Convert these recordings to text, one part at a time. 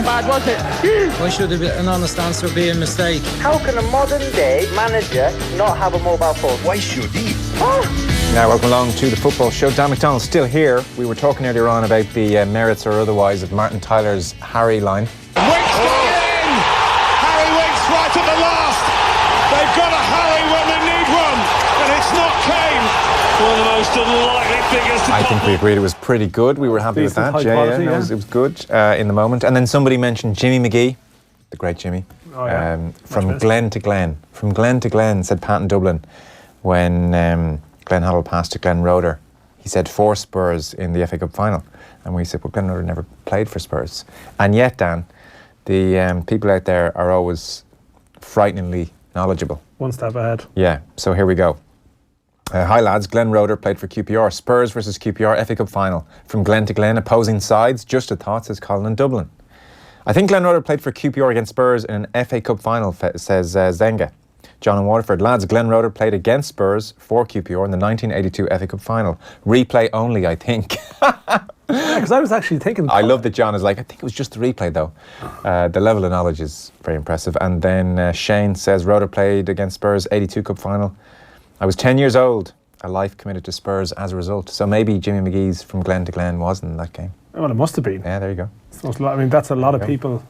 bad, was it? Why should an honest answer be a mistake? How can a modern day manager not have a mobile phone? Why should he? Now, welcome along to the football show. Dan McDonnell still here. We were talking earlier on about the merits or otherwise of Martin Tyler's Harry line. Winks got in! Harry Winks right at the last! They've got a Harry when they need one, and it's not Kane. One of the most unlikely figures to I think we agreed it was pretty good. We were happy with that. Quality, It was good in the moment. And then somebody mentioned Jimmy McGee, the great Jimmy, from Glen to Glen. From Glen to Glen, said Pat in Dublin, when Glenn Hoddle passed to Glenn Roeder. He said 4 Spurs in the FA Cup final. And we said, well, Glenn Roeder never played for Spurs. And yet, Dan, the people out there are always frighteningly knowledgeable. One step ahead. Yeah, so here we go. Hi lads, Glenn Roeder played for QPR. Spurs versus QPR FA Cup final. From Glen to Glen, opposing sides. Just a thought, says Colin in Dublin. I think Glenn Roeder played for QPR against Spurs in an FA Cup final, says Zenga. John in Waterford. Lads, Glenn Roeder played against Spurs for QPR in the 1982 FA Cup final. Replay only, I think. Because I was actually thinking... I love that John is like, I think it was just the replay though. The level of knowledge is very impressive. And then Shane says, Roeder played against Spurs 82 Cup final. I was 10 years old. A life committed to Spurs as a result. So maybe Jimmy McGee's from Glen to Glen wasn't in that game. Well, it must have been. Yeah, there you go. I mean, that's a lot of people...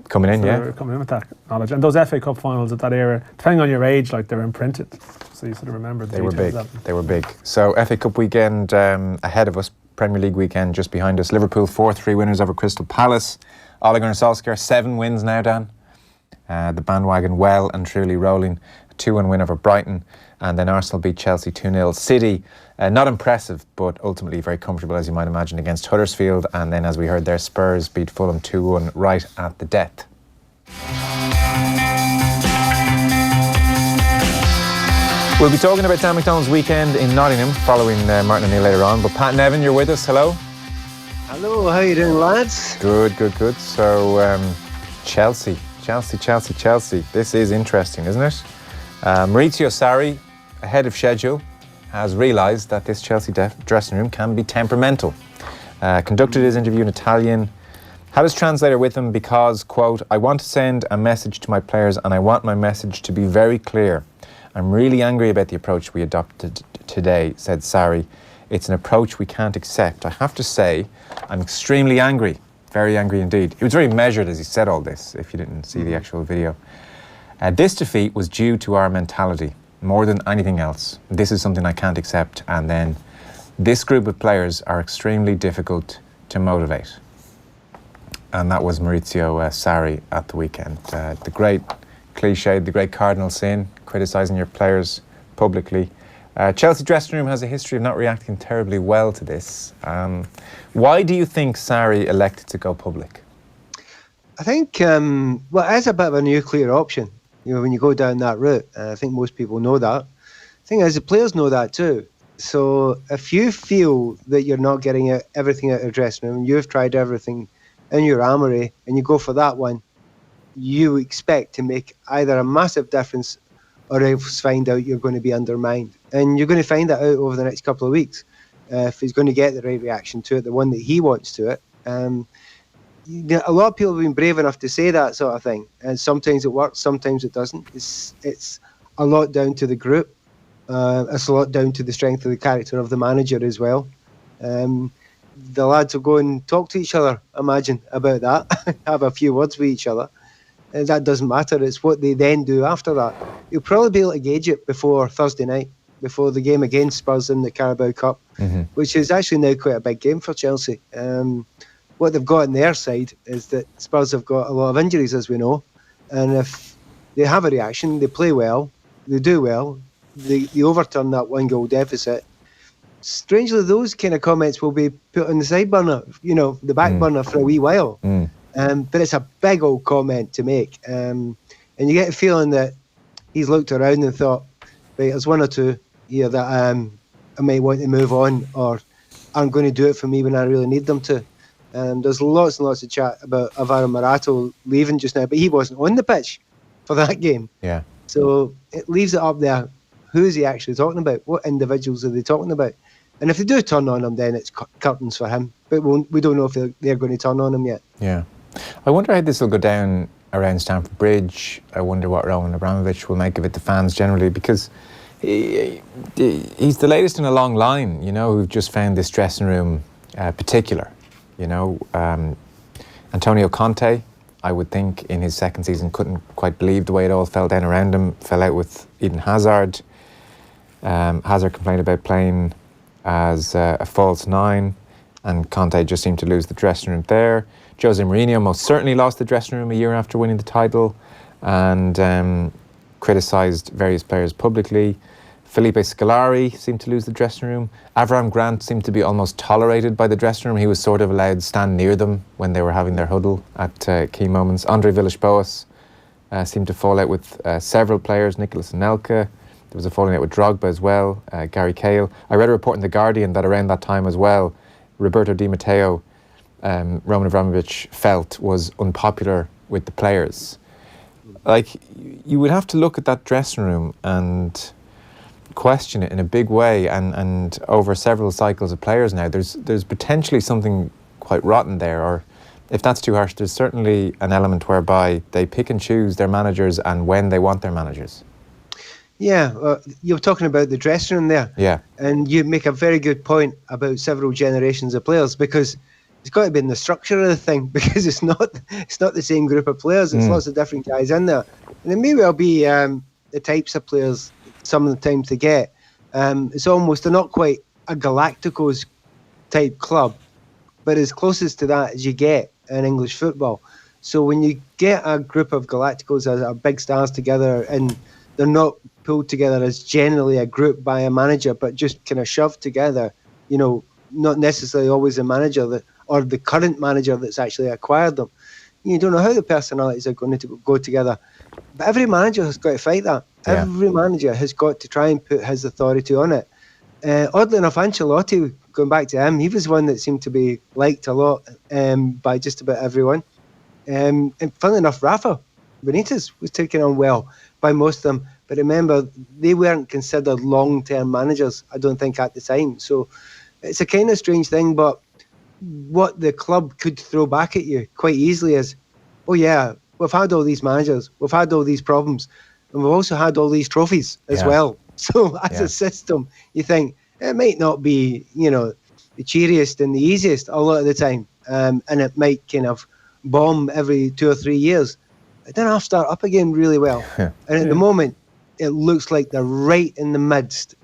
Coming in, yeah. Coming in with that knowledge. And those FA Cup finals at that era, depending on your age, like they're imprinted. So you sort of remember the details of them. They were big. So FA Cup weekend ahead of us, Premier League weekend just behind us. Liverpool 4-3 winners over Crystal Palace. Ole Gunnar Solskjaer 7 wins now, Dan. The bandwagon well and truly rolling. A 2-1 win over Brighton. And then Arsenal beat Chelsea 2-0. City, not impressive, but ultimately very comfortable, as you might imagine, against Huddersfield. And then, as we heard there, Spurs beat Fulham 2-1 right at the death. We'll be talking about Dan McDonnell's weekend in Nottingham following Martin O'Neill later on. But Pat Nevin, you're with us. Hello. Hello, how you doing, lads? Good. So, Chelsea. This is interesting, isn't it? Maurizio Sarri, ahead of schedule, has realised that this Chelsea dressing room can be temperamental. Conducted his interview in Italian, had his translator with him because, quote, I want to send a message to my players and I want my message to be very clear. I'm really angry about the approach we adopted today, said Sarri. It's an approach we can't accept. I have to say, I'm extremely angry, very angry indeed. He was very measured as he said all this, if you didn't see the actual video. This defeat was due to our mentality, more than anything else. This is something I can't accept. And then this group of players are extremely difficult to motivate. And that was Maurizio Sarri at the weekend. The great cliche, the great cardinal sin, criticising your players publicly. Chelsea dressing room has a history of not reacting terribly well to this. Why do you think Sarri elected to go public? I think, well, it's a bit of a nuclear option, you know, when you go down that route. I think most people know that. The thing is, the players know that too. So if you feel that you're not getting everything out of the dressing room, you've tried everything in your armoury, and you go for that one, you expect to make either a massive difference or else find out you're going to be undermined. And you're going to find that out over the next couple of weeks. If he's going to get the right reaction to it, the one that he wants to it. A lot of people have been brave enough to say that sort of thing. And sometimes it works, sometimes it doesn't. It's a lot down to the group. It's a lot down to the strength of the character of the manager as well. The lads will go and talk to each other, imagine, about that. Have a few words with each other. And that doesn't matter. It's what they then do after that. You'll probably be able to gauge it before Thursday night, before the game against Spurs in the Carabao Cup, which is actually now quite a big game for Chelsea. What they've got on their side is that Spurs have got a lot of injuries, as we know. And if they have a reaction, they play well, they do well, they overturn that 1-goal deficit. Strangely, those kind of comments will be put on the side burner, you know, the back burner for a wee while. But it's a big old comment to make. And you get a feeling that he's looked around and thought, right, there's one or two here that I might want to move on or aren't going to do it for me when I really need them to. There's lots and lots of chat about Alvaro Morata leaving just now, but he wasn't on the pitch for that game. Yeah. So it leaves it up there. Who is he actually talking about? What individuals are they talking about? And if they do turn on him, then it's curtains for him. But we don't know if they're going to turn on him yet. Yeah. I wonder how this will go down around Stamford Bridge. I wonder what Roman Abramovich will make of it, the fans generally, because he's the latest in a long line, who've just found this dressing room particular. Antonio Conte, I would think, in his second season, couldn't quite believe the way it all fell down around him, fell out with Eden Hazard. Hazard complained about playing as a false nine, and Conte just seemed to lose the dressing room there. Jose Mourinho most certainly lost the dressing room a year after winning the title, and criticised various players publicly. Felipe Scolari seemed to lose the dressing room. Avram Grant seemed to be almost tolerated by the dressing room. He was sort of allowed to stand near them when they were having their huddle at key moments. Andre Villas-Boas seemed to fall out with several players. Nicolas Anelka. There was a falling out with Drogba as well. Gary Cahill. I read a report in The Guardian that around that time as well, Roberto Di Matteo, Roman Abramovich felt was unpopular with the players. Like, you would have to look at that dressing room and question it in a big way, and over several cycles of players now, there's potentially something quite rotten there, or if that's too harsh, there's certainly an element whereby they pick and choose their managers and when they want their managers. Yeah, you're talking about the dressing room there. Yeah. And you make a very good point about several generations of players, because it's got to be in the structure of the thing, because it's not the same group of players. It's lots of different guys in there. And it may well be the types of players some of the time to get. It's almost, they're not quite a Galacticos type club, but as closest to that as you get in English football. So when you get a group of Galacticos as are big stars together, and they're not pulled together as generally a group by a manager, but just kind of shoved together, not necessarily always the manager or the current manager that's actually acquired them. You don't know how the personalities are going to go together. But every manager has got to fight that. Yeah. Every manager has got to try and put his authority on it. Oddly enough, Ancelotti, going back to him, he was one that seemed to be liked a lot by just about everyone. And funnily enough, Rafa Benitez was taken on well by most of them. But remember, they weren't considered long-term managers, I don't think, at the time. So it's a kind of strange thing, but what the club could throw back at you quite easily is, oh yeah, we've had all these managers, we've had all these problems, and we've also had all these trophies as well. So as a system, you think it might not be, the cheeriest and the easiest a lot of the time, and it might kind of bomb every 2 or 3 years. But then I'll start up again really well. And at the moment, it looks like they're right in the midst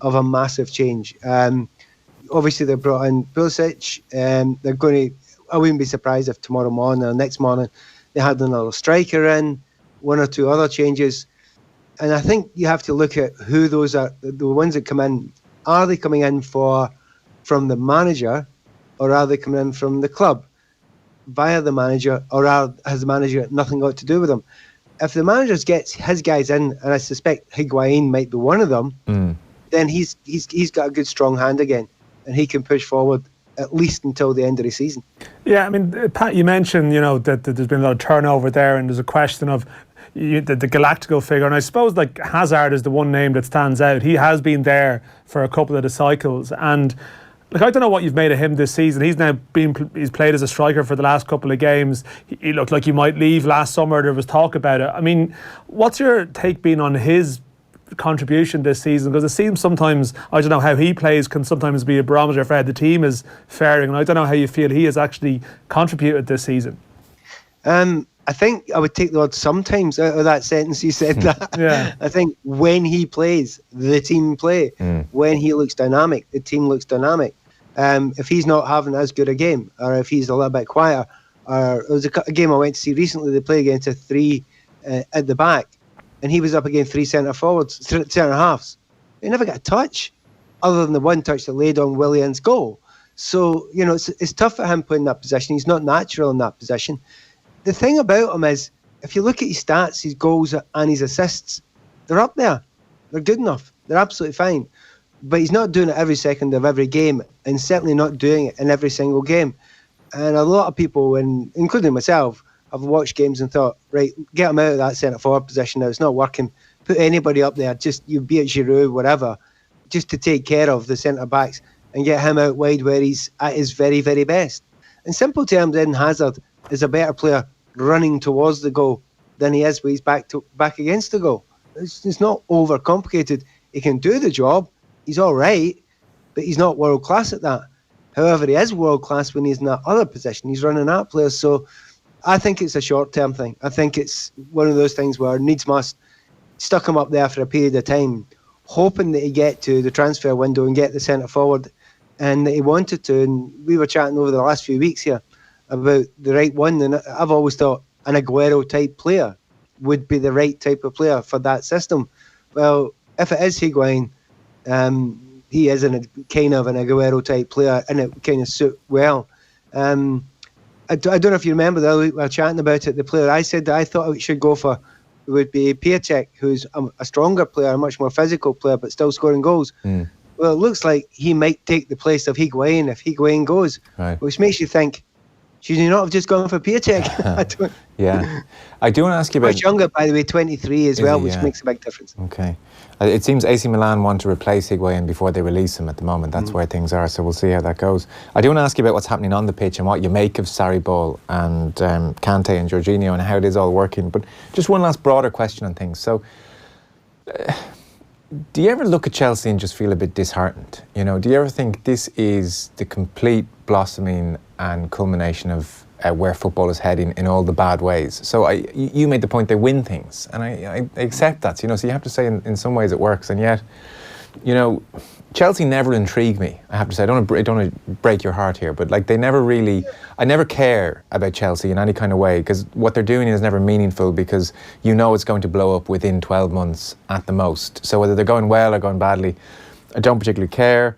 of a massive change. Obviously, they brought in Pulisic. They're going to. I wouldn't be surprised if tomorrow morning or next morning they had another striker in, one or two other changes. And I think you have to look at who those are. The ones that come in, are they coming in from the manager, or are they coming in from the club via the manager, or has the manager nothing got to do with them? If the manager gets his guys in, and I suspect Higuain might be one of them, then he's got a good strong hand again, and he can push forward at least until the end of the season. Yeah, I mean, Pat, you mentioned, that there's been a lot of turnover there, and there's a question of the Galactico figure, and I suppose like Hazard is the one name that stands out. He has been there for a couple of the cycles, and like, I don't know what you've made of him this season. He's played as a striker for the last couple of games. He looked like he might leave last summer. There was talk about it. I mean, what's your take been on his contribution this season? Because it seems sometimes, I don't know how he plays, can sometimes be a barometer for how the team is faring, and I don't know how you feel he has actually contributed this season. I think I would take the word sometimes out of that sentence you said that. Yeah. I think when he plays, the team play. When he looks dynamic, the team looks dynamic. If he's not having as good a game, or if he's a little bit quieter, or there was a game I went to see recently, they played against a three at the back, and he was up against three centre halves. He never got a touch, other than the one touch that laid on Willian's goal. So, it's tough for him playing that position. He's not natural in that position. The thing about him is, if you look at his stats, his goals and his assists, they're up there. They're good enough. They're absolutely fine. But he's not doing it every second of every game, and certainly not doing it in every single game. And a lot of people, including myself, have watched games and thought, right, get him out of that centre-forward position now. It's not working. Put anybody up there, just you be it Giroud, whatever, just to take care of the centre-backs and get him out wide where he's at his very, very best. In simple terms, Eden Hazard is a better player running towards the goal than he is when he's back against the goal. It's not overcomplicated. He can do the job. He's all right, but he's not world class at that. However, he is world class when he's in that other position. He's running at players. So I think it's a short-term thing. I think it's one of those things where needs must stuck him up there for a period of time, hoping that he get to the transfer window and get the centre forward, and that he wanted to. And we were chatting over the last few weeks here about the right one, and I've always thought an Aguero type player would be the right type of player for that system. Well, if it is Higuain, he is kind of an Aguero type player, and it kind of suit well. I don't know if you remember the other week we were chatting about it. The player I said that I thought it should go for would be Piatek, who's a stronger player, a much more physical player, but still scoring goals. Well, it looks like he might take the place of Higuain if Higuain goes, which makes you think, should you not have just gone for Piatek? Yeah. I do want to ask you about... Much younger, by the way, 23 as well, which makes a big difference. Okay. It seems AC Milan want to replace Higuain before they release him at the moment. That's where things are, so we'll see how that goes. I do want to ask you about what's happening on the pitch and what you make of Sarri Ball and Kante and Jorginho and how it is all working. But just one last broader question on things. So, do you ever look at Chelsea and just feel a bit disheartened? You know, do you ever think this is the complete blossoming and culmination of where football is heading in all the bad ways? So you made the point they win things, and I accept that. You know, so you have to say in some ways it works, and yet, you know, Chelsea never intrigued me. I have to say, I don't want to break your heart here, but like they never really. I never care about Chelsea in any kind of way because what they're doing is never meaningful because you know it's going to blow up within 12 months at the most. So whether they're going well or going badly, I don't particularly care.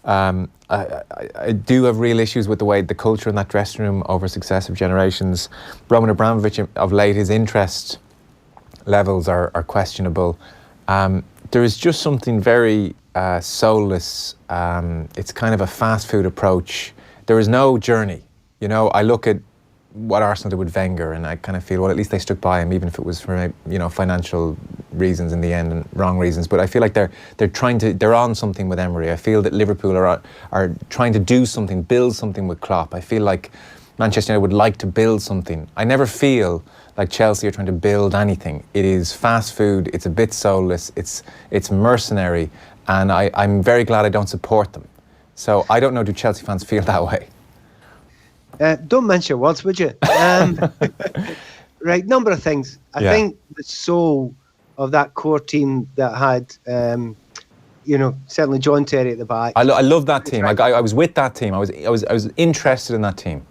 I do have real issues with the way the culture in that dressing room over successive generations. Roman Abramovich of late, his interest levels are questionable. There is just something very soulless. It's kind of a fast food approach. There is no journey. You know, I look at what Arsenal did with Wenger and I kind of feel, well, at least they stuck by him, even if it was for, you know, financial reasons in the end and wrong reasons. But I feel like they're on something with Emery. I feel that Liverpool are trying to do something, build something with Klopp. I feel like Manchester United would like to build something. I never feel like Chelsea are trying to build anything. It is fast food. It's a bit soulless. It's mercenary, and I'm very glad I don't support them. So I don't know, do Chelsea fans feel that way? Don't mince your words, would you? Right, number of things. I think the soul of that core team that had, you know, certainly John Terry at the back. I love that team. I was with that team. I was interested in that team.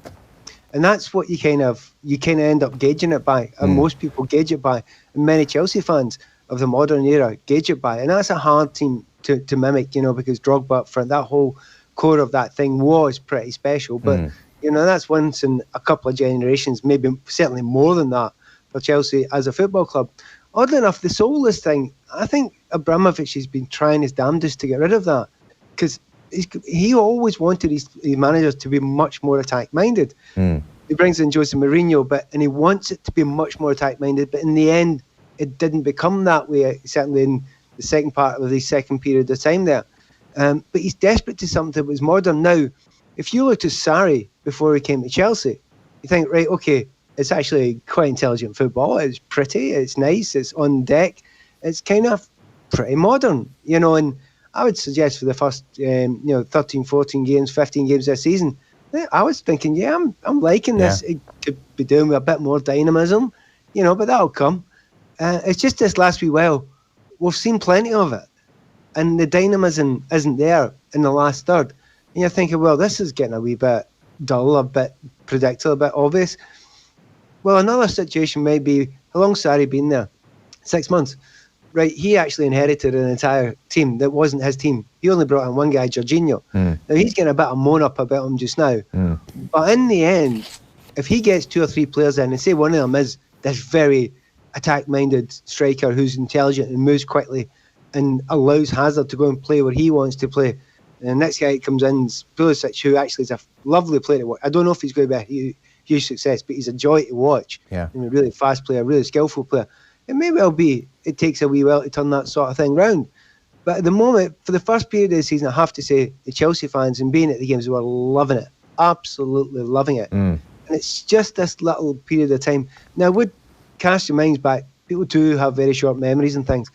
And that's what you kind of end up gauging it by, and most people gauge it by, and many Chelsea fans of the modern era gauge it by, and that's a hard team to mimic, you know, because Drogba up front, that whole core of that thing was pretty special, but. You know, that's once in a couple of generations, maybe certainly more than that for Chelsea as a football club. Oddly enough, the soulless thing, I think Abramovich has been trying his damnedest to get rid of that because he always wanted his managers to be much more attack-minded. He brings in Jose Mourinho, and he wants it to be much more attack-minded, but in the end, it didn't become that way, certainly in the second part of the second period of time there. But he's desperate to something that was modern. Now, if you looked at Sarri before he came to Chelsea, you think, right, okay, it's actually quite intelligent football. It's pretty, it's nice, it's on deck. It's kind of pretty modern, you know, and I would suggest for the first, 13, 14 games, 15 games this season, I was thinking, I'm liking this. It could be doing with a bit more dynamism, you know, but that'll come. It's just this last wee while, we've seen plenty of it, and the dynamism isn't there in the last third. And you're thinking, well, this is getting a wee bit dull, a bit predictable, a bit obvious. Well, another situation may be, how long's Sarri been there? 6 months. Right, he actually inherited an entire team that wasn't his team. He only brought in one guy, Jorginho. Now, he's getting a bit of moan up about him just now. But in the end, if he gets 2 or 3 players in, and say one of them is this very attack-minded striker who's intelligent and moves quickly and allows Hazard to go and play where he wants to play, and the next guy that comes in is Pulisic, who actually is a lovely player to watch. I don't know if he's going to be a huge success, but he's a joy to watch. And a really fast player, a really skillful player. It may well be it takes a wee while to turn that sort of thing round. But at the moment, for the first period of the season, I have to say the Chelsea fans and being at the games were loving it. absolutely loving it. And it's just this little period of time. Now, would cast your minds back. People do have very short memories and things.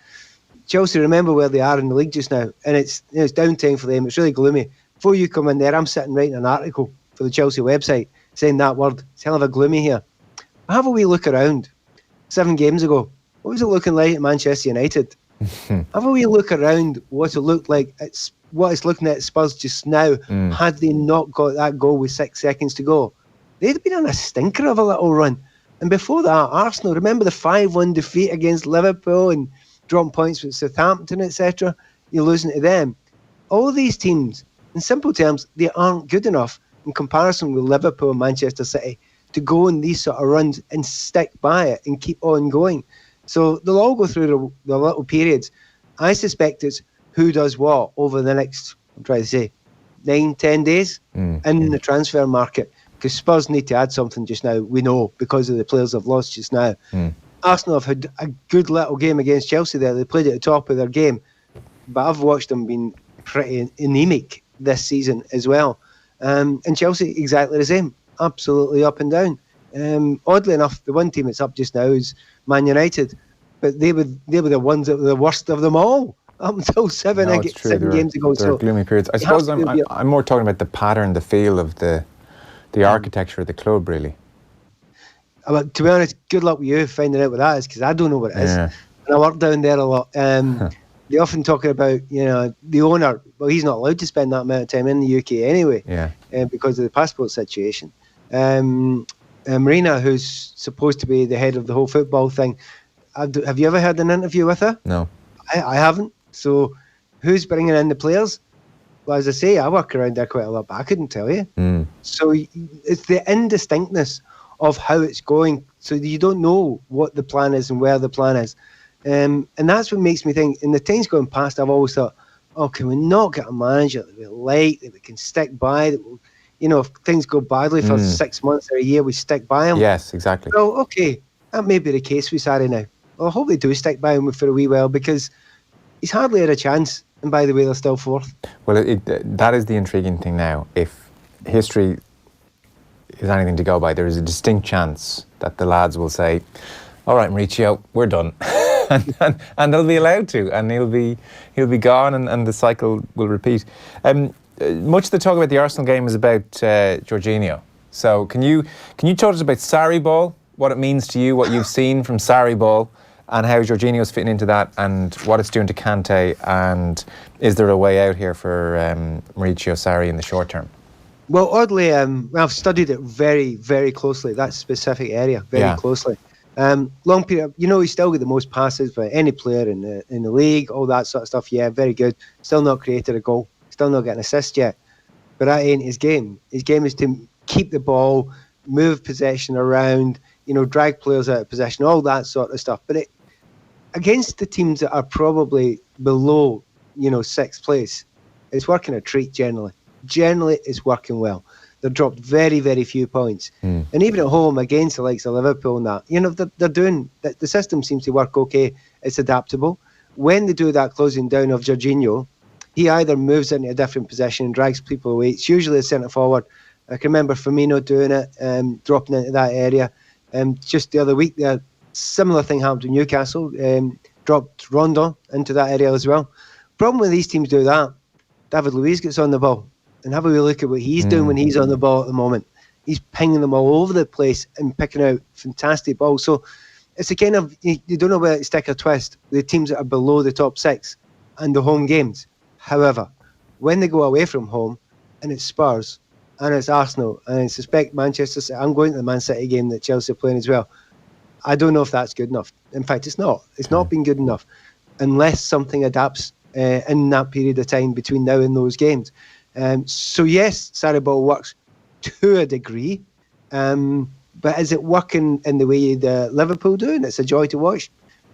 Chelsea, remember where they are in the league just now, and it's downtime for them. It's really gloomy. Before you come in there, I'm sitting writing an article for the Chelsea website saying that word. It's hell of a gloomy here. Have a wee look around. 7 games ago, what was it looking like at Manchester United? Have a wee look around what it looked like. What it's looking at Spurs just now. Had they not got that goal with 6 seconds to go, they'd been on a stinker of a little run. And before that, Arsenal, remember the 5-1 defeat against Liverpool and dropping points with Southampton, etc. You're losing to them. All of these teams, in simple terms, they aren't good enough in comparison with Liverpool and Manchester City to go on these sort of runs and stick by it and keep on going. So they'll all go through the little periods. I suspect it's who does what over the next, I'm trying to say, 9-10 days in the transfer market. Because Spurs need to add something just now, we know, because of the players they've lost just now. Arsenal have had a good little game against Chelsea there. They played at the top of their game. But I've watched them being pretty anemic this season as well. And Chelsea, exactly the same. Absolutely up and down. Oddly enough, the one team that's up just now is Man United. But they were the ones that were the worst of them all. Up until 7 games ago. There are gloomy periods. I suppose I'm more talking about the pattern, the feel of the architecture of the club, really. But to be honest, good luck with you finding out what that is, because I don't know what it is. And I work down there a lot. They often talk about, the owner. Well, he's not allowed to spend that amount of time in the UK anyway, because of the passport situation. Marina, who's supposed to be the head of the whole football thing, have you ever had an interview with her? No. I haven't. So who's bringing in the players? Well, as I say, I work around there quite a lot, but I couldn't tell you. So it's the indistinctness of how it's going. So you don't know what the plan is and where the plan is. And that's what makes me think, in the times going past, I've always thought, can we not get a manager that we like, that we can stick by, that will, if things go badly for 6 months or a year, we stick by him. Yes, exactly. Well, okay, that may be the case with Sarri now. Well, I hope they do stick by him for a wee while, because he's hardly had a chance. And by the way, they're still fourth. Well, that is the intriguing thing now. If history is anything to go by, there is a distinct chance that the lads will say, all right, Mauricio, we're done. and they'll be allowed to, and he'll be gone, and the cycle will repeat. Much of the talk about the Arsenal game is about Jorginho. So can you talk to us about Sarri ball, what it means to you, what you've seen from Sarri ball, and how Jorginho's fitting into that, and what it's doing to Kante, and is there a way out here for Mauricio Sarri in the short term? Well, oddly, I've studied it very, very closely, that specific area, very closely. Long period, he's still got the most passes by any player in the league, all that sort of stuff. Yeah, very good. Still not created a goal, still not getting an assist yet. But that ain't his game. His game is to keep the ball, move possession around, drag players out of possession, all that sort of stuff. But against the teams that are probably below, 6th place, it's working a treat generally. Generally, it's working well. They've dropped very, very few points. And even at home, against the likes of Liverpool and that, they're doing, the system seems to work okay. It's adaptable. When they do that closing down of Jorginho, he either moves into a different position and drags people away. It's usually a centre forward. I can remember Firmino doing it, dropping into that area. Just the other week, a similar thing happened to Newcastle, dropped Rondon into that area as well. Problem with these teams do that, David Luiz gets on the ball. And have a wee look at what he's doing when he's on the ball at the moment. He's pinging them all over the place and picking out fantastic balls. So it's a kind of, you don't know whether it's stick or twist, the teams that are below the top 6 and the home games. However, when they go away from home, and it's Spurs, and it's Arsenal, and I suspect Manchester City, I'm going to the Man City game that Chelsea are playing as well. I don't know if that's good enough. In fact, it's not. It's not been good enough unless something adapts in that period of time between now and those games. So yes, Sarri ball works to a degree, but is it working in the way the Liverpool do? And it's a joy to watch.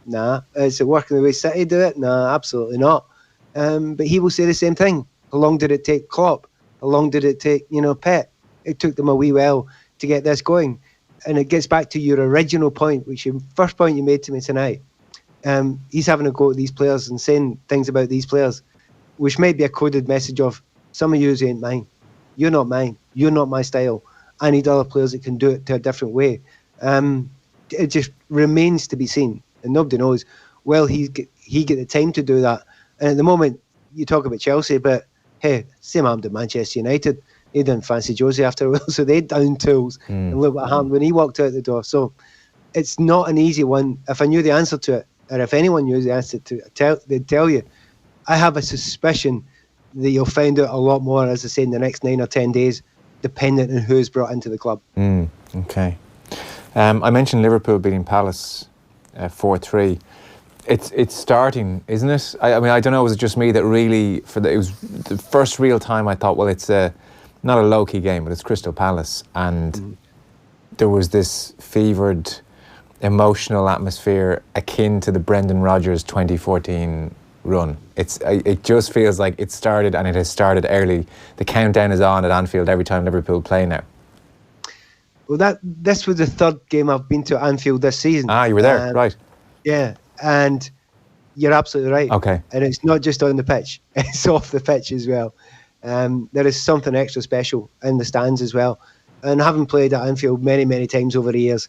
Nah. Is it working the way City do it? Nah, absolutely not. But he will say the same thing. How long did it take Klopp? How long did it take, Pep? It took them a wee while to get this going. And it gets back to your original point, which your first point you made to me tonight. He's having a go at these players and saying things about these players, which might be a coded message of, some of yous ain't mine. you're not mine. You're not my style. I need other players that can do it to a different way. It just remains to be seen, and nobody knows. Well, he get the time to do that. And at the moment, you talk about Chelsea, but hey, same happened at Manchester United. They didn't fancy Josie after a while, so they down tools. And look what happened when he walked out the door. So it's not an easy one. If I knew the answer to it, or if anyone knew the answer to it, they'd tell you. I have a suspicion that you'll find out a lot more, as I say, in the next 9 or 10 days, depending on who's brought into the club. Okay. I mentioned Liverpool beating Palace 4-3. It's starting, isn't it? I mean, I don't know, was it just me that really, it was the first real time I thought, well, it's not a low-key game, but it's Crystal Palace. And there was this fevered, emotional atmosphere akin to the Brendan Rodgers 2014 run. It just feels like it started, and it has started early. The countdown is on at Anfield every time Liverpool play now. Well, this was the third game I've been to at Anfield this season. You were there, right? Yeah, and you're absolutely right. Okay. And it's not just on the pitch; it's off the pitch as well. There is something extra special in the stands as well. And having played at Anfield many, many times over the years,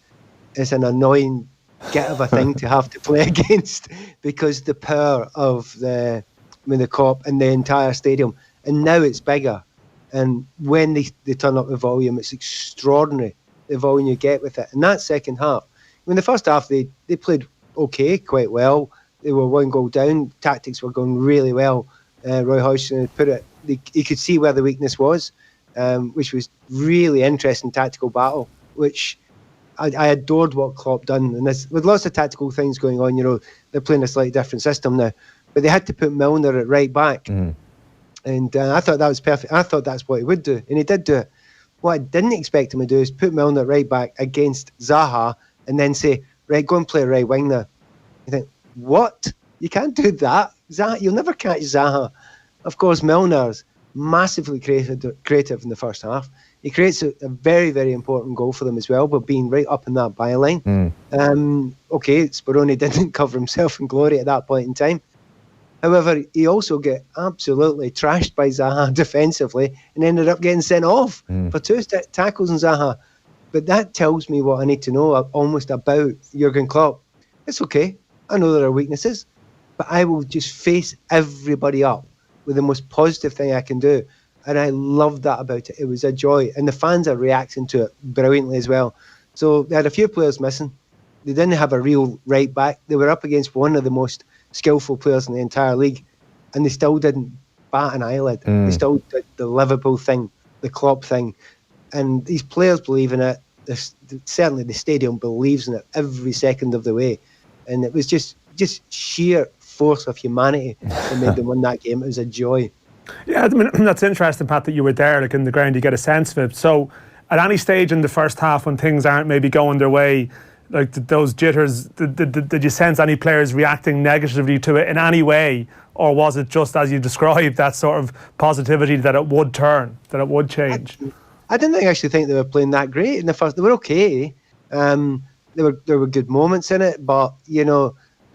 it's an annoying get of a thing to have to play against, because the power of the Kop and the entire stadium, and now it's bigger. And when they turn up the volume, it's extraordinary, the volume you get with it. And that second half, in the first half, they played okay, quite well. They were 1 goal down. Tactics were going really well. Roy Hodgson had put it, he could see where the weakness was, which was really interesting tactical battle, which I adored what Klopp done. And with lots of tactical things going on, they're playing a slightly different system now. But they had to put Milner at right back. And I thought that was perfect. I thought that's what he would do. And he did do it. What I didn't expect him to do is put Milner right back against Zaha and then say, right, go and play right wing now. You think, what? You can't do that. Zaha, you'll never catch Zaha. Of course, Milner's massively creative in the first half. He creates a very, very important goal for them as well, but being right up in that byline. Okay, Speroni didn't cover himself in glory at that point in time. However, he also got absolutely trashed by Zaha defensively and ended up getting sent off for 2 tackles on Zaha. But that tells me what I need to know almost about Jurgen Klopp. It's okay. I know there are weaknesses, but I will just face everybody up with the most positive thing I can do. And I loved that about it. It was a joy. And the fans are reacting to it brilliantly as well. So they had a few players missing. They didn't have a real right back. They were up against one of the most skillful players in the entire league, and they still didn't bat an eyelid. They still did the Liverpool thing, the Klopp thing, and these players believe in it. Certainly the stadium believes in it every second of the way, and it was just sheer force of humanity that made them win that game. It was a joy. Yeah, I mean, that's interesting, Pat, that you were there, like in the ground, you get a sense of it. So at any stage in the first half when things aren't maybe going their way, like those jitters, did you sense any players reacting negatively to it in any way? Or was it just, as you described, that sort of positivity that it would turn, that it would change? I didn't actually think they were playing that great in the first. They were okay. There were good moments in it, but,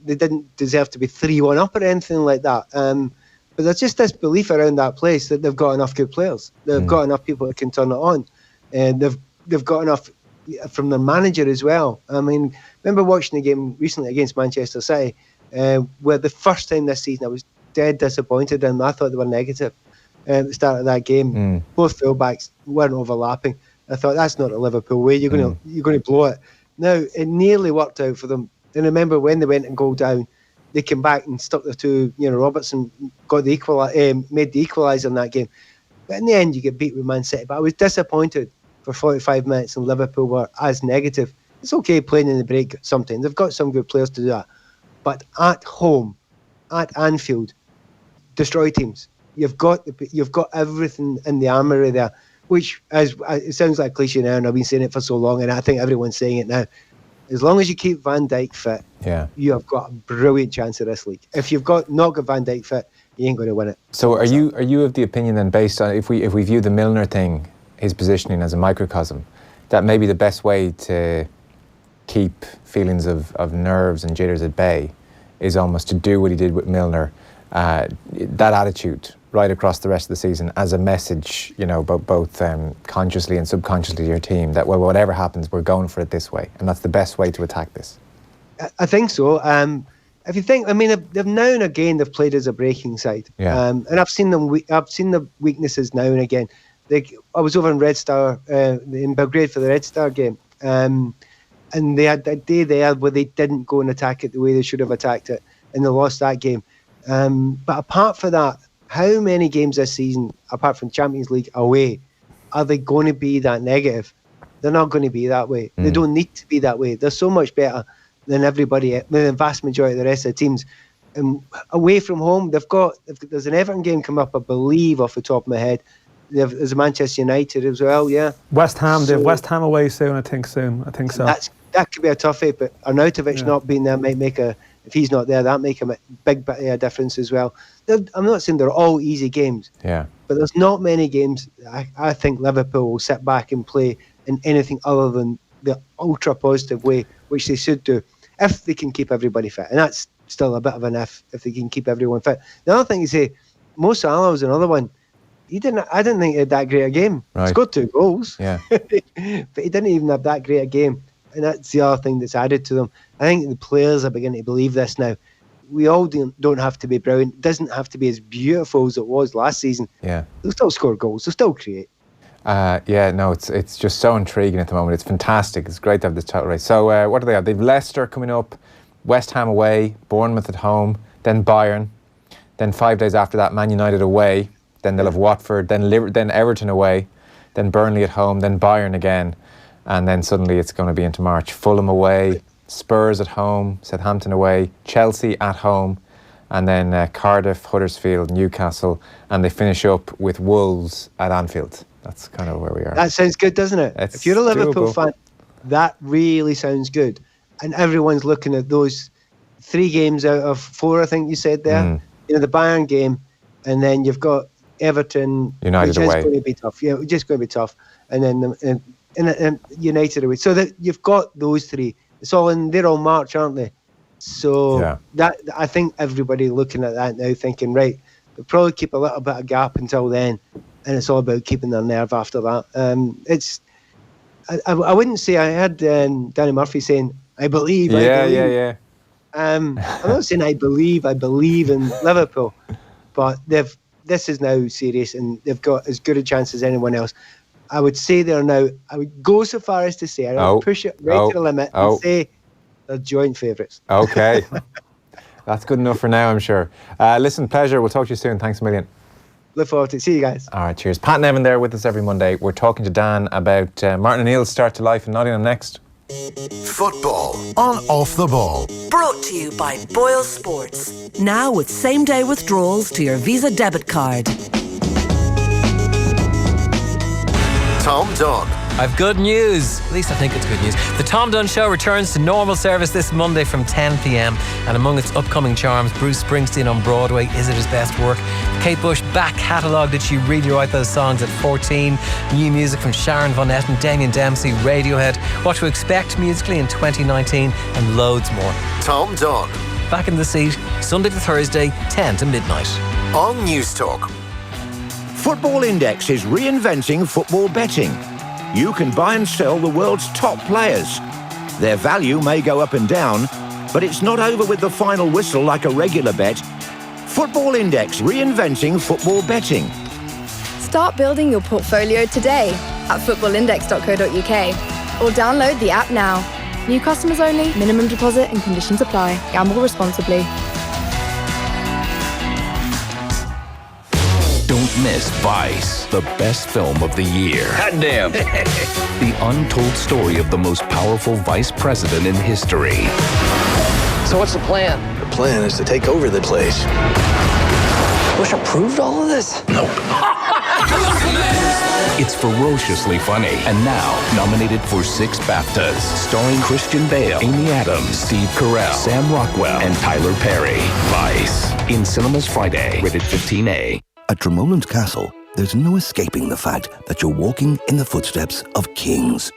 they didn't deserve to be 3-1 up or anything like that. But there's just this belief around that place that they've got enough good players. They've got enough people that can turn it on. And they've got enough from their manager as well. I mean, remember watching the game recently against Manchester City, where the first time this season I was dead disappointed in them. I thought they were negative at the start of that game. Both fullbacks weren't overlapping. I thought, that's not a Liverpool way. You're going to blow it. Now it nearly worked out for them. And remember when they went and goal down, they came back and stuck the two. Robertson got made the equaliser in that game. But in the end, you get beat with Man City. But I was disappointed for 45 minutes, and Liverpool were as negative. It's okay playing in the break sometimes. They've got some good players to do that. But at home, at Anfield, destroy teams. You've got everything in the armoury there, which it sounds like cliche now, and I've been saying it for so long, and I think everyone's saying it now. As long as you keep Van Dijk fit, you have got a brilliant chance of this league. If you've not got Van Dijk fit, you ain't going to win it. So are you of the opinion then, based on if we view the Milner thing, his positioning as a microcosm, that maybe the best way to keep feelings of nerves and jitters at bay is almost to do what he did with Milner, that attitude, right across the rest of the season as a message, both consciously and subconsciously to your team that, well, whatever happens, we're going for it this way, and that's the best way to attack this? I think so. If you think, they've now and again they've played as a breaking side, and I've seen them. I've seen the weaknesses now and again. I was over in Red Star in Belgrade for the Red Star game, and they had that day there where they didn't go and attack it the way they should have attacked it, and they lost that game. But apart from that, how many games this season, apart from Champions League away, are they going to be that negative? They're not going to be that way. They don't need to be that way. They're so much better than everybody, the vast majority of the rest of the teams. Away from home, there's an Everton game come up, I believe, off the top of my head. There's a Manchester United as well, yeah. West Ham, they have West Ham away soon, I think so. That could be a toughie, but Arnautovic not being there might make if he's not there, that make a big difference as well. I'm not saying they're all easy games, but there's not many games I think Liverpool will sit back and play in anything other than the ultra positive way, which they should do, if they can keep everybody fit. And that's still a bit of an if they can keep everyone fit. The other thing you say, Mo Salah was another one. I didn't think he had that great a game. He scored 2 goals, but he didn't even have that great a game. And that's the other thing that's added to them. I think the players are beginning to believe this now. We all don't have to be brilliant. It doesn't have to be as beautiful as it was last season. They'll still score goals. They'll still create. It's just so intriguing at the moment. It's fantastic. It's great to have this title race. So what do they have? They've Leicester coming up, West Ham away, Bournemouth at home, then Bayern, then 5 days after that Man United away, then they'll have Watford, then Everton away, then Burnley at home, then Bayern again, and then suddenly it's going to be into March. Fulham away, Spurs at home, Southampton away, Chelsea at home, and then Cardiff, Huddersfield, Newcastle, and they finish up with Wolves at Anfield. That's kind of where we are. That sounds good, doesn't it? If you're a Liverpool fan, that really sounds good. And everyone's looking at those 3 games out of 4, I think you said there. The Bayern game, and then you've got Everton, United away. Which is going to be tough. Yeah, it's just going to be tough. And then United away. So that you've got those 3. They're all March, aren't they? So that I think everybody looking at that now thinking, right, they'll probably keep a little bit of gap until then. And it's all about keeping their nerve after that. I wouldn't say I had Danny Murphy saying, I believe. I'm not saying I believe in Liverpool, but this is now serious and they've got as good a chance as anyone else. I would say I would go so far as to say, I would push it right to the limit and say they're joint favourites. Okay. That's good enough for now, I'm sure. Listen, pleasure. We'll talk to you soon. Thanks a million. Look forward to it. See you guys. All right, cheers. Pat Nevin there with us every Monday. We're talking to Dan about Martin O'Neill's start to life in Nottingham next. Football on Off the Ball. Brought to you by Boyle Sports. Now with same-day withdrawals to your Visa debit card. Tom Dunn. I've good news. At least I think it's good news. The Tom Dunn Show returns to normal service this Monday from 10 p.m. And among its upcoming charms, Bruce Springsteen on Broadway. Is it his best work? Kate Bush back catalogue. Did she really write those songs at 14? New music from Sharon Von Etten, Damien Dempsey, Radiohead. What to expect musically in 2019 and loads more. Tom Dunn. Back in the seat, Sunday to Thursday, 10 to midnight. On News Talk. Football Index is reinventing football betting. You can buy and sell the world's top players. Their value may go up and down, but it's not over with the final whistle like a regular bet. Football Index, reinventing football betting. Start building your portfolio today at footballindex.co.uk or download the app now. New customers only, minimum deposit and conditions apply. Gamble responsibly. Don't miss Vice, the best film of the year. God damn. The untold story of the most powerful vice president in history. So what's the plan? The plan is to take over the place. Bush approved all of this? Nope. It's ferociously funny and now nominated for 6 BAFTAs, starring Christian Bale, Amy Adams, Steve Carell, Sam Rockwell, and Tyler Perry. Vice, in cinemas Friday, rated 15A. At Dromoland Castle, there's no escaping the fact that you're walking in the footsteps of kings.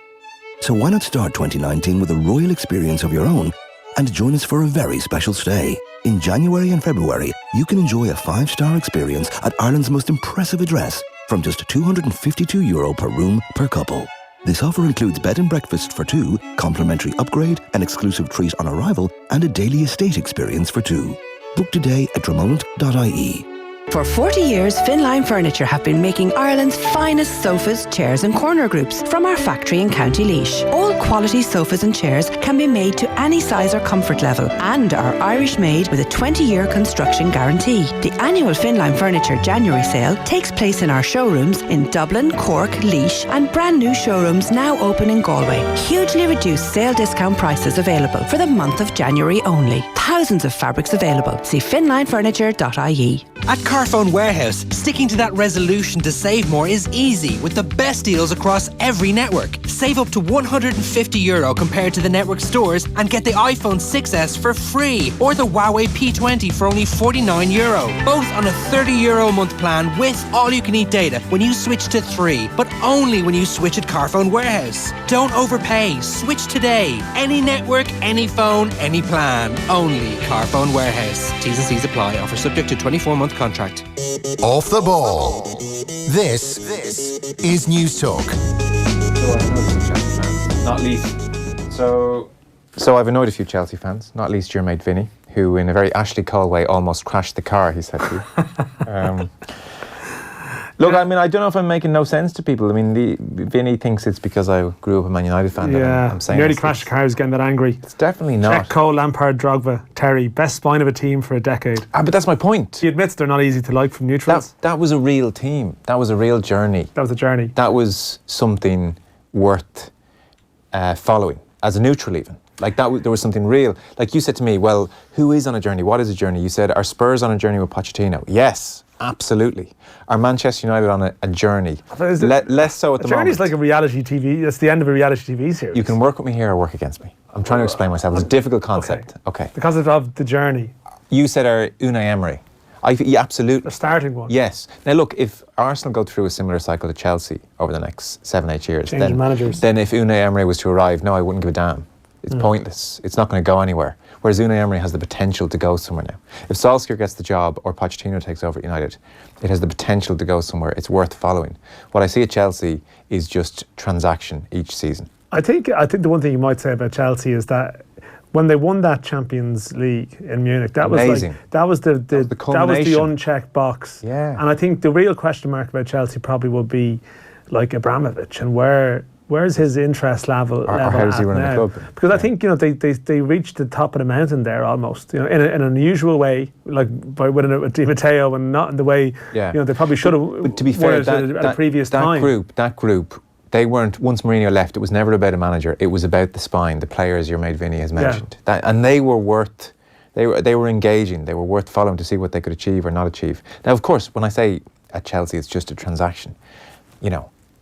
So why not start 2019 with a royal experience of your own and join us for a very special stay. In January and February, you can enjoy a 5-star experience at Ireland's most impressive address from just €252 per room per couple. This offer includes bed and breakfast for 2, complimentary upgrade, an exclusive treat on arrival, and a daily estate experience for 2. Book today at dromullet.ie. For 40 years, Finline Furniture have been making Ireland's finest sofas, chairs and corner groups from our factory in County Laois. All quality sofas and chairs can be made to any size or comfort level and are Irish made with a 20-year construction guarantee. The annual Finline Furniture January sale takes place in our showrooms in Dublin, Cork, Laois and brand new showrooms now open in Galway. Hugely reduced sale discount prices available for the month of January only. Thousands of fabrics available. See finlinefurniture.ie. At Carphone Warehouse, sticking to that resolution to save more is easy with the best deals across every network. Save up to €150 compared to the network stores and get the iPhone 6s for free or the Huawei P20 for only €49. Both on a €30 a month plan with all-you-can-eat data when you switch to 3, but only when you switch at Carphone Warehouse. Don't overpay. Switch today. Any network, any phone, any plan. Only Carphone Warehouse. T's and C's apply. Offer subject to 24-month contract. Off the ball. This is News Talk. Not least. So I've annoyed a few Chelsea fans, not least your mate Vinny, who in a very Ashley Cole way almost crashed the car, he said to you. Look, I mean, I don't know if I'm making no sense to people. I mean, Vinny thinks it's because I grew up a Man United fan. Yeah, I'm saying nearly crashed the car, he was getting that angry. It's definitely not. Check Cole, Lampard, Drogba, Terry, best spine of a team for a decade. But that's my point. He admits they're not easy to like from neutrals. That was a real team. That was a real journey. That was a journey. That was something worth following, as a neutral even. Like there was something real. Like you said to me, well, who is on a journey? What is a journey? You said, are Spurs on a journey with Pochettino? Yes, absolutely. Are Manchester United on a journey? Less so at the moment. A journey's like a reality TV. It's the end of a reality TV series. You can work with me here or work against me. I'm trying to explain myself. It's a difficult concept. Okay. Because of the journey. You said are Unai Emery. Yeah, absolutely. The starting one. Yes. Now look, if Arsenal go through a similar cycle to Chelsea over the next 7-8 years, then if Unai Emery was to arrive, no, I wouldn't give a damn. It's pointless. It's not going to go anywhere. Whereas Unai Emery has the potential to go somewhere now. If Solskjaer gets the job or Pochettino takes over at United, it has the potential to go somewhere. It's worth following. What I see at Chelsea is just transaction each season. I think the one thing you might say about Chelsea is that when they won that Champions League in Munich, that amazing. was the unchecked box. Yeah. And I think the real question mark about Chelsea probably will be like Abramovich and where's his interest level or how does he run the club? Because I think they reached the top of the mountain there almost, in an unusual way, like by winning it with Di Matteo and not in the way they probably should have. But to be fair, at a previous time. That group, they weren't. Once Mourinho left, it was never about a manager. It was about the spine, the players your mate Vinny has mentioned, and they were worth. They were engaging. They were worth following to see what they could achieve or not achieve. Now, of course, when I say at Chelsea, it's just a transaction.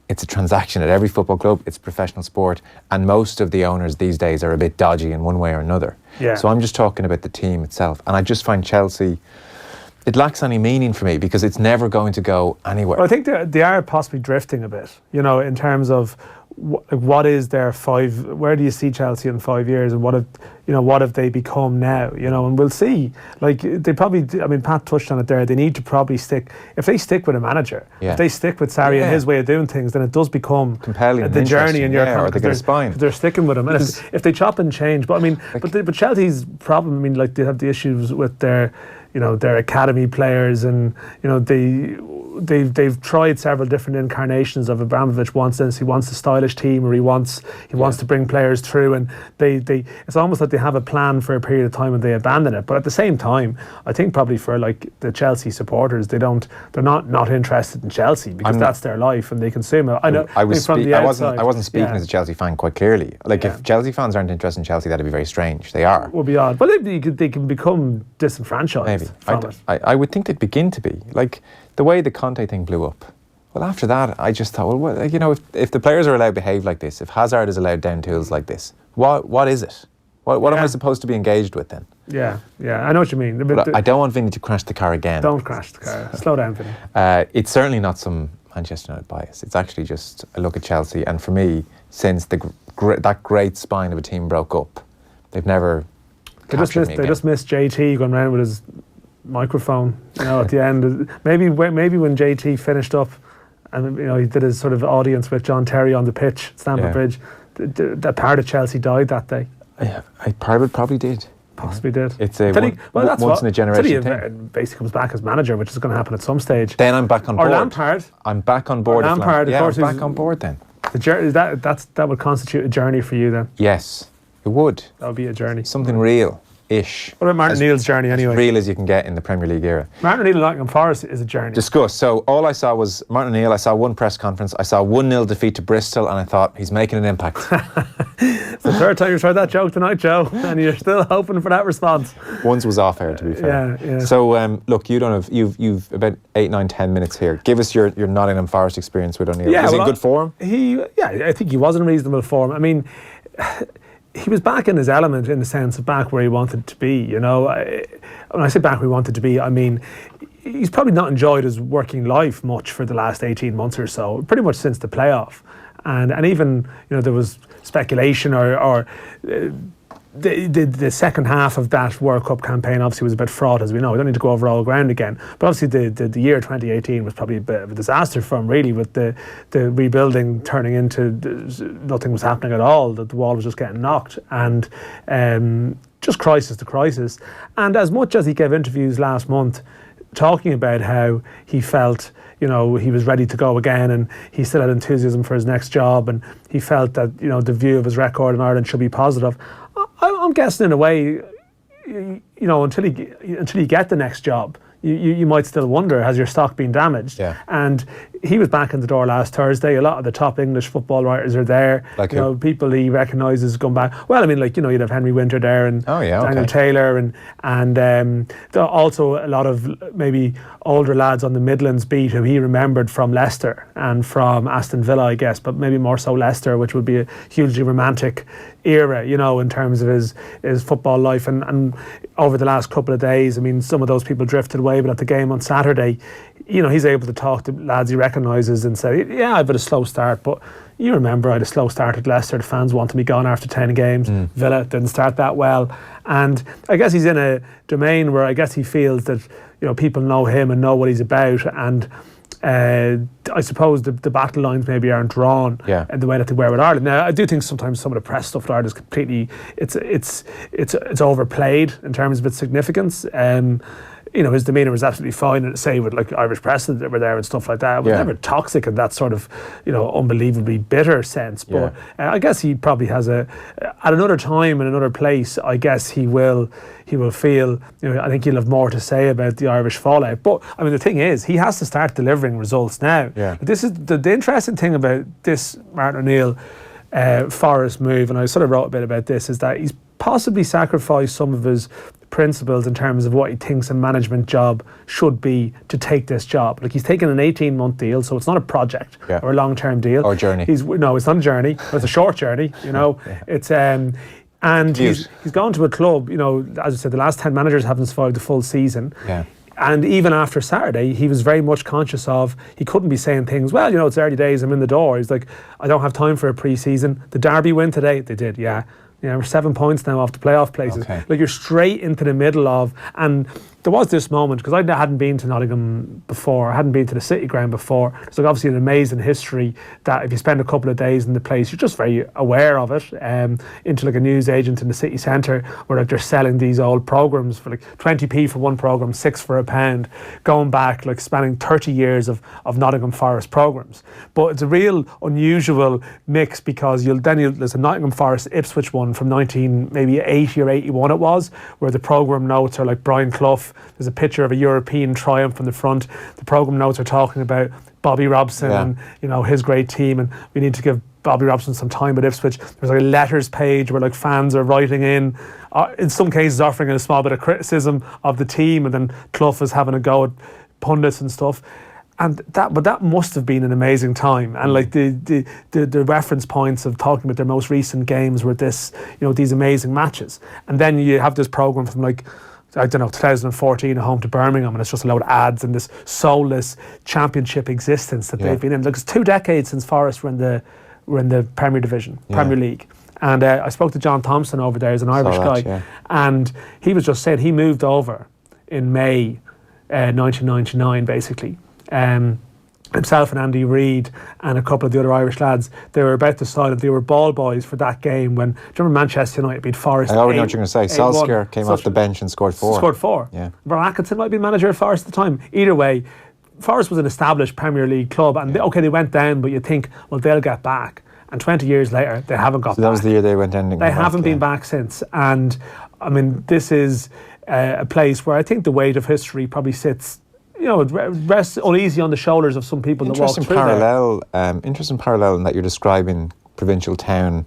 It's a transaction at every football club. It's professional sport, and most of the owners these days are a bit dodgy in one way or another. Yeah. So I'm just talking about the team itself, and I just find Chelsea, it lacks any meaning for me because it's never going to go anywhere. Well, I think they are possibly drifting a bit, in terms of what is their where do you see Chelsea in 5 years, and what have they become now, and we'll see. Like they probably, Pat touched on it there, they need to probably if they stick with a manager, if they stick with Sarri and his way of doing things, then it does become compelling, the journey in your or they get a spine. They're sticking with him, and if they chop and change, but but Chelsea's problem, they have the issues with their academy players, and they've tried several different incarnations of Abramovich. He wants a stylish team, or he wants to bring players through, and it's almost like they have a plan for a period of time and they abandon it. But at the same time, I think probably for like the Chelsea supporters, they're not interested in Chelsea because that's their life and they consume it. I wasn't speaking as a Chelsea fan quite clearly. If Chelsea fans aren't interested in Chelsea, that'd be very strange. They are. It would be odd. Well, they can become disenfranchised. Maybe. From it. I would think they'd begin to be. Like the way the Conte thing blew up. Well, after that, I just thought, if the players are allowed to behave like this, if Hazard is allowed down tools like this, what is it? What am I supposed to be engaged with then? Yeah, I know what you mean. But I don't want Vinny to crash the car again. Don't crash the car. Slow down, Vinny. It's certainly not some Manchester United bias. It's actually just a look at Chelsea. And for me, since that great spine of a team broke up, they've never They just missed JT going around with his microphone, at the end. Maybe when JT finished up, and he did his sort of audience with John Terry on the pitch at Stamford Bridge. That part of Chelsea died that day. Yeah, part of it probably did. Possibly did. It's a once in a generation thing. Basically comes back as manager, which is going to happen at some stage. Then I'm back on board. Or Lampard. I'm back on board. Lampard, of course. Back on board then. The journey that would constitute a journey for you then. Yes, it would. That would be a journey. Something real-ish. What about Martin O'Neill's journey anyway? As real as you can get in the Premier League era. Martin O'Neill and Nottingham Forest is a journey. Discuss. So all I saw was Martin O'Neill. I saw one press conference. I saw 1-0 defeat to Bristol, and I thought he's making an impact. It's the third time you've tried that joke tonight, Joe, and you're still hoping for that response. Once was off air, to be fair. Yeah. So look, you've about 8, 9, 10 minutes here. Give us your Nottingham Forest experience with O'Neill. Was he in good form? I think he was in reasonable form. I mean, he was back in his element in the sense of back where he wanted to be. When I say back where he wanted to be, I mean he's probably not enjoyed his working life much for the last 18 months or so, pretty much since the playoff. And even there was speculation or the second half of that World Cup campaign obviously was a bit fraught, as we know. We don't need to go over all ground again. But obviously the year 2018 was probably a bit of a disaster for him, really, with the rebuilding turning into nothing was happening at all. The wall was just getting knocked. And just crisis to crisis. And as much as he gave interviews last month talking about how he felt he was ready to go again, and he still had enthusiasm for his next job, and he felt that the view of his record in Ireland should be positive. I'm guessing in a way, until you get the next job, you might still wonder, has your stock been damaged? Yeah. And he was back in the door last Thursday. A lot of the top English football writers are there. Like people he recognises come back. Well, I mean, you'd have Henry Winter there, and Daniel Taylor, and there are also a lot of maybe older lads on the Midlands beat who he remembered from Leicester and from Aston Villa, I guess, but maybe more so Leicester, which would be a hugely romantic era, in terms of his football life. And over the last couple of days, I mean, some of those people drifted away, but at the game on Saturday, he's able to talk to lads he recognises and say, yeah, I've had a slow start, but you remember I had a slow start at Leicester. The fans wanted me gone after 10 games. Villa didn't start that well. And I guess he's in a domain where I guess he feels that, people know him and know what he's about. And I suppose the battle lines maybe aren't drawn in the way that they were with Ireland. Now, I do think sometimes some of the press stuff with Ireland is completely, it's overplayed in terms of its significance. His demeanour was absolutely fine, and say with Irish press that were there and stuff like that. It was never toxic in that sort of, unbelievably bitter sense. But I guess he probably has at another time in another place, I guess he will feel, I think he'll have more to say about the Irish fallout. But I mean, the thing is, he has to start delivering results now. Yeah. This is the interesting thing about this Martin O'Neill Forest move, and I sort of wrote a bit about this, is that he's possibly sacrificed some of his principles in terms of what he thinks a management job should be to take this job. He's taken an 18-month deal, so it's not a project or a long-term deal. Or journey. No, it's not a journey. It's a short journey, It's and he's gone to a club, as I said, the last 10 managers haven't survived the full season. Yeah. And even after Saturday, he was very much conscious of, he couldn't be saying things, well, it's early days, I'm in the door. He's like, I don't have time for a pre-season. The Derby win today? They did, yeah. We're 7 points now off the playoff places. Okay. You're straight into the middle of, and there was this moment, because I hadn't been to Nottingham before, I hadn't been to the City Ground before. It's obviously an amazing history that if you spend a couple of days in the place, you're just very aware of it. Into a news agent in the city centre, where they're selling these old programmes for 20p for one programme, 6 for £1, going back spanning 30 years of Nottingham Forest programmes. But it's a real unusual mix, because there's a Nottingham Forest Ipswich one from 1980 or 81 it was, where the programme notes are Brian Clough. There's a picture of a European triumph on the front. The programme notes are talking about Bobby Robson and his great team, and we need to give Bobby Robson some time at Ipswich. There's a letters page where fans are writing in some cases offering a small bit of criticism of the team, and then Clough is having a go at pundits and stuff. And that must have been an amazing time. And the reference points of talking about their most recent games were these amazing matches. And then you have this programme from 2014 at home to Birmingham, and it's just a load of ads and this soulless championship existence that they've been in. It's 2 decades since Forest were in the Premier Division, Premier League. And I spoke to John Thompson over there, he's an Irish guy, yeah. and he was just saying he moved over in May 1999, basically. Himself and Andy Reid and a couple of the other Irish lads, they were about to sign up. They were ball boys for that game when, do you remember Manchester United beat Forest? I already know what you're going to say. Solskjaer came off the bench and scored 4. Scored 4. Yeah. Brian Atkinson might be manager of Forest at the time. Either way, Forest was an established Premier League club, and they went down, but you think, well, they'll get back. And 20 years later, they haven't got back. That was the year they went down. They haven't been back since. And, I mean, this is a place where I think the weight of history probably sits, you know, it rests uneasy on the shoulders of some people that walk through there. Interesting parallel in that you're describing provincial town,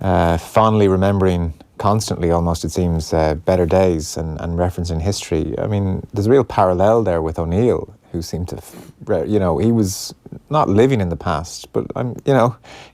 fondly remembering constantly, almost it seems, better days and referencing history. I mean, there's a real parallel there with O'Neill, who seemed to, he was not living in the past, but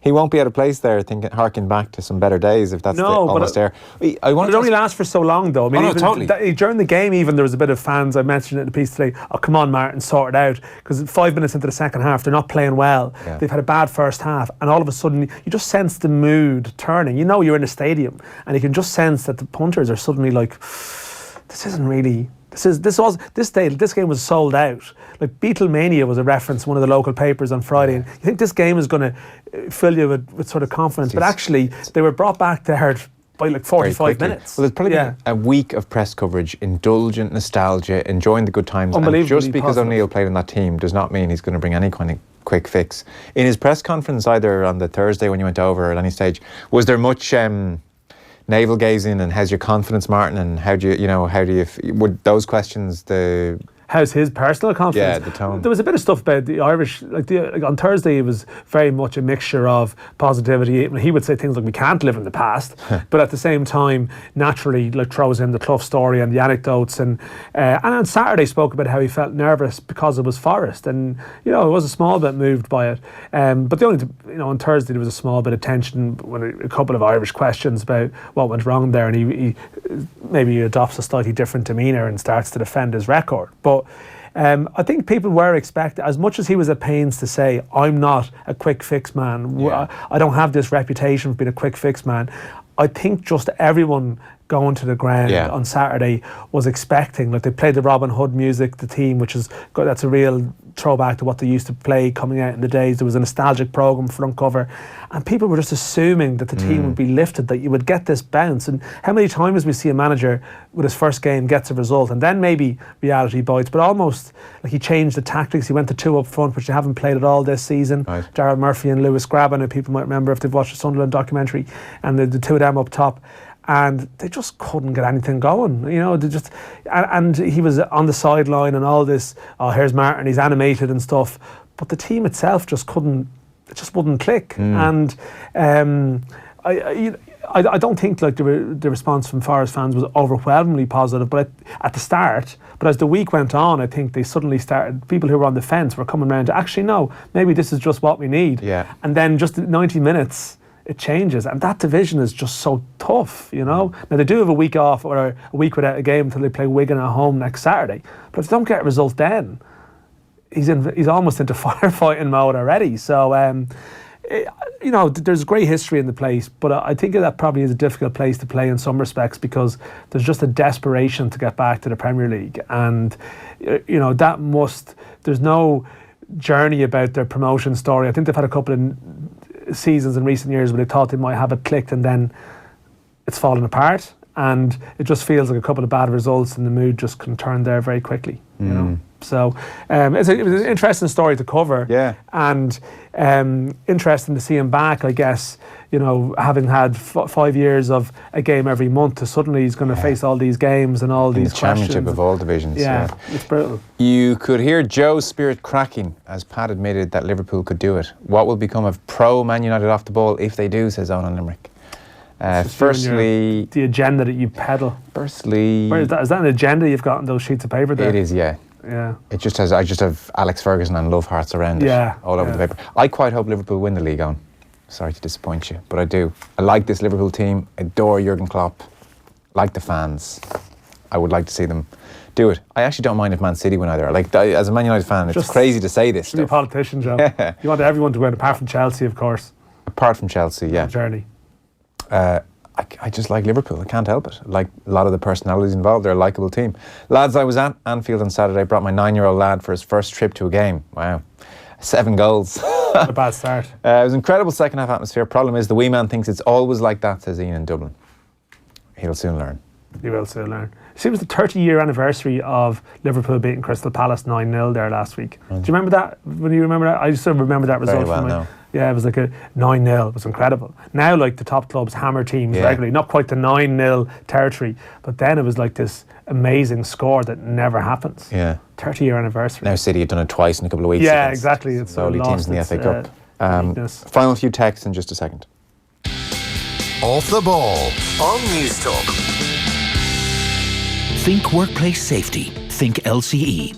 he won't be out of place there, harking back to some better days if that's almost there. It only lasts for so long, though. I mean, totally. During the game, even there was a bit of fans. I mentioned it in the piece today. Oh, come on, Martin, sort it out, because 5 minutes into the second half, they're not playing well. Yeah. They've had a bad first half, and all of a sudden, you just sense the mood turning. You know, you're in a stadium, and you can just sense that the punters are suddenly like, this isn't really. This game was sold out. Like Beatlemania was a reference in one of the local papers on Friday. And you think this game is going to fill you with sort of confidence, but actually they were brought back there by like 45 minutes. Well, there's probably been a week of press coverage, indulgent nostalgia, enjoying the good times. And just because O'Neill played in that team does not mean he's going to bring any kind of quick fix. In his press conference, either on the Thursday when you went over or at any stage, was there much navel gazing and how's your confidence, Martin, and how do you would those questions how's his personal confidence? Yeah, the tone. There was a bit of stuff about the Irish, like on Thursday it was very much a mixture of positivity. He would say things like, we can't live in the past, but at the same time, naturally, like throws in the Clough story and the anecdotes. And on Saturday spoke about how he felt nervous because it was Forest, and it was a small bit moved by it. But on Thursday there was a small bit of tension when a couple of Irish questions about what went wrong there, and he maybe adopts a slightly different demeanour and starts to defend his record. But I think people were expecting, as much as he was at pains to say, I'm not a quick fix man, I don't have this reputation for being a quick fix man, I think just everyone going to the ground on Saturday was expecting, like they played the Robin Hood music, the team, that's a real throwback to what they used to play coming out in the days. There was a nostalgic programme front cover, and people were just assuming that the team would be lifted, that you would get this bounce. And how many times we see a manager with his first game gets a result and then maybe reality bites, but almost like he changed the tactics. He went to 2 up front, which they haven't played at all this season. Right. Darrell Murphy and Lewis Grabban, who people might remember if they've watched the Sunderland documentary, and the 2 of them up top. And they just couldn't get anything going, and he was on the sideline and all this, here's Martin, he's animated and stuff, but the team itself just wouldn't click. And I don't think like the response from Forest fans was overwhelmingly positive, but at the start. But as the week went on, I think they suddenly started, people who were on the fence were coming around to, actually no, maybe this is just what we need. Yeah. And then just 90 minutes, it changes, and that division is just so tough, Now they do have a week off or a week without a game until they play Wigan at home next Saturday. But if they don't get a result then, he's almost into firefighting mode already. So, there's great history in the place, but I think that probably is a difficult place to play in some respects, because there's just a desperation to get back to the Premier League, and there's no journey about their promotion story. I think they've had a couple of seasons in recent years where they thought they might have it clicked, and then it's fallen apart, and it just feels like a couple of bad results and the mood just can turn there very quickly. So it was an interesting story to cover, and interesting to see him back, I guess, having had 5 years of a game every month, to suddenly he's going to face all these games and all these questions. Championship of all divisions. Yeah, it's brutal. You could hear Joe's spirit cracking as Pat admitted that Liverpool could do it. What will become of pro Man United off the ball if they do, says Owen Limerick. Firstly, the agenda that you peddle. Firstly, where is that? Is that an agenda you've got on those sheets of paper there? It is, yeah. It just has. I just have Alex Ferguson and love hearts around it, all over the paper. I quite hope Liverpool win the league on. Sorry to disappoint you, but I do. I like this Liverpool team. Adore Jurgen Klopp. Like the fans. I would like to see them do it. I actually don't mind if Man City win either. As a Man United fan, it's just crazy to say this. You're a politician, Joe. You want everyone to win, apart from Chelsea, of course. Apart from Chelsea, yeah. Journey. I just like Liverpool. I can't help it. Like a lot of the personalities involved, they're a likeable team. Lads, I was at Anfield on Saturday. Brought my 9-year-old lad for his first trip to a game. Wow, 7 goals. Not a bad start. It was incredible second half atmosphere. Problem is the wee man thinks it's always like that, says Ian in Dublin. He'll soon learn. He will soon learn. See, it was the 30-year anniversary of Liverpool beating Crystal Palace 9-0 there last week. Do you remember that? When you remember that? I just remember that result. Very well, no. Yeah, it was like a 9-0. It was incredible. Now, like, the top clubs hammer teams regularly. Not quite the 9-0 territory, but then it was like this amazing score that never happens. Yeah. 30-year anniversary. Now City have done it twice in a couple of weeks. Yeah, exactly. It's the only teams in the FA Cup. Final few texts in just a second. Off the ball on News Talk. Think workplace safety. Think LCE.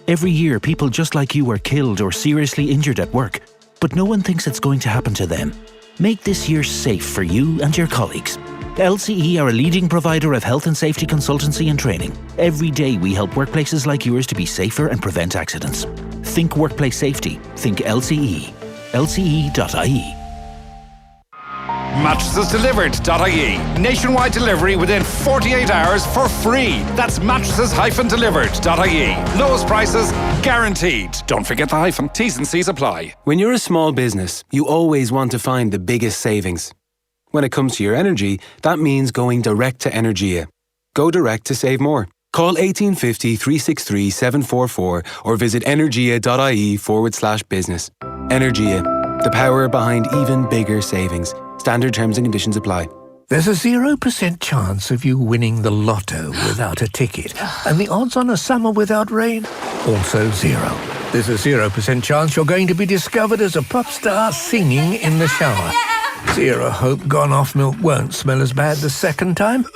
Every year, people just like you are killed or seriously injured at work, but no one thinks it's going to happen to them. Make this year safe for you and your colleagues. LCE are a leading provider of health and safety consultancy and training. Every day we help workplaces like yours to be safer and prevent accidents. Think workplace safety. Think LCE. LCE.ie. Mattresses-delivered.ie. Nationwide delivery within 48 hours for free. That's mattresses-delivered.ie. Lowest prices guaranteed. Don't forget the hyphen. T's and C's apply. When you're a small business, you always want to find the biggest savings. When it comes to your energy, that means going direct to Energia. Go direct to save more. Call 1850 363 744 or visit energia.ie/business. Energia, the power behind even bigger savings. Standard terms and conditions apply. There's a 0% chance of you winning the lotto without a ticket. And the odds on a summer without rain? Also 0. There's a 0% chance you're going to be discovered as a pop star singing in the shower. 0 hope Gone Off Milk won't smell as bad the second time.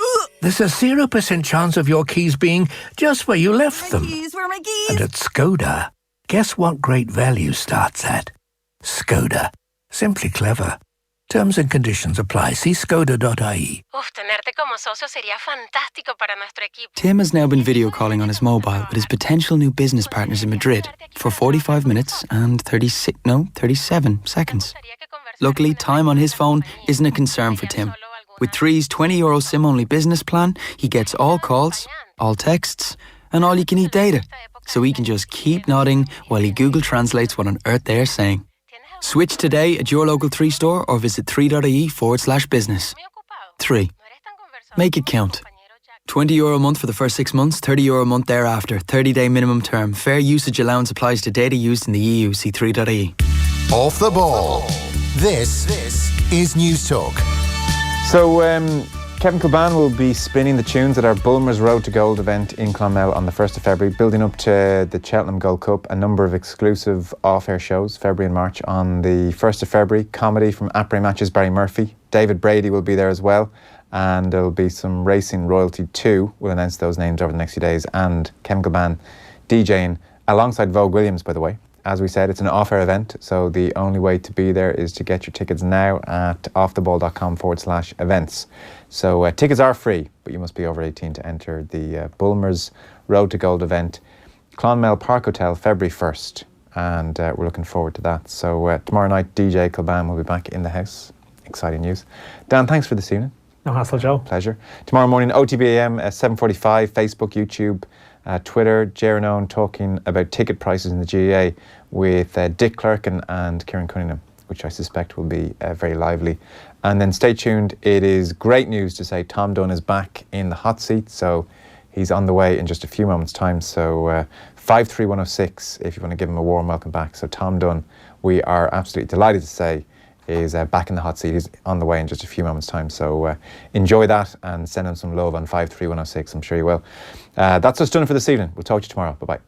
There's a 0% chance of your keys being just where you left them. Where are my keys? And at Skoda, guess what great value starts at? Skoda. Simply clever. Terms and conditions apply. See skoda.ie. Tenerte como socio sería fantástico para nuestro equipo. Tim has now been video calling on his mobile with his potential new business partners in Madrid for 45 minutes and 37 seconds. Luckily, time on his phone isn't a concern for Tim. With 3's €20 SIM-only business plan, he gets all calls, all texts, and all you can eat data. So he can just keep nodding while he Google translates what on earth they're saying. Switch today at your local 3 store or visit 3.ie/business. 3. Make it count. €20 a month for the first 6 months, €30 a month thereafter. 30-day minimum term. Fair usage allowance applies to data used in the EU. See 3.ie. Off the ball. This is News Talk. So, Kevin Kilbane will be spinning the tunes at our Bulmers Road to Gold event in Clonmel on the 1st of February, building up to the Cheltenham Gold Cup, a number of exclusive off-air shows, February and March. On the 1st of February, comedy from Après Matches Barry Murphy. David Brady will be there as well, and there will be some racing royalty too. We'll announce those names over the next few days, and Kevin Kilbane DJing alongside Vogue Williams, by the way. As we said, it's an off-air event, so the only way to be there is to get your tickets now at offtheball.com/events. So tickets are free, but you must be over 18 to enter the Bulmers Road to Gold event, Clonmel Park Hotel, February 1st, and we're looking forward to that. So tomorrow night, DJ Kilbane will be back in the house. Exciting news. Dan, thanks for this evening. No hassle, Joe. Pleasure. Tomorrow morning, OTBAM, 7:45, Facebook, YouTube, Twitter, Gerard talking about ticket prices in the GAA with Dick Clerkin and Kieran Cunningham, which I suspect will be very lively. And then stay tuned. It is great news to say Tom Dunn is back in the hot seat, so he's on the way in just a few moments' time. So 53106 if you want to give him a warm welcome back. So Tom Dunn, we are absolutely delighted to say, is back in the hot seat. He's on the way in just a few moments' time. So enjoy that and send him some love on 53106. I'm sure you will. That's us done for this evening. We'll talk to you tomorrow. Bye-bye.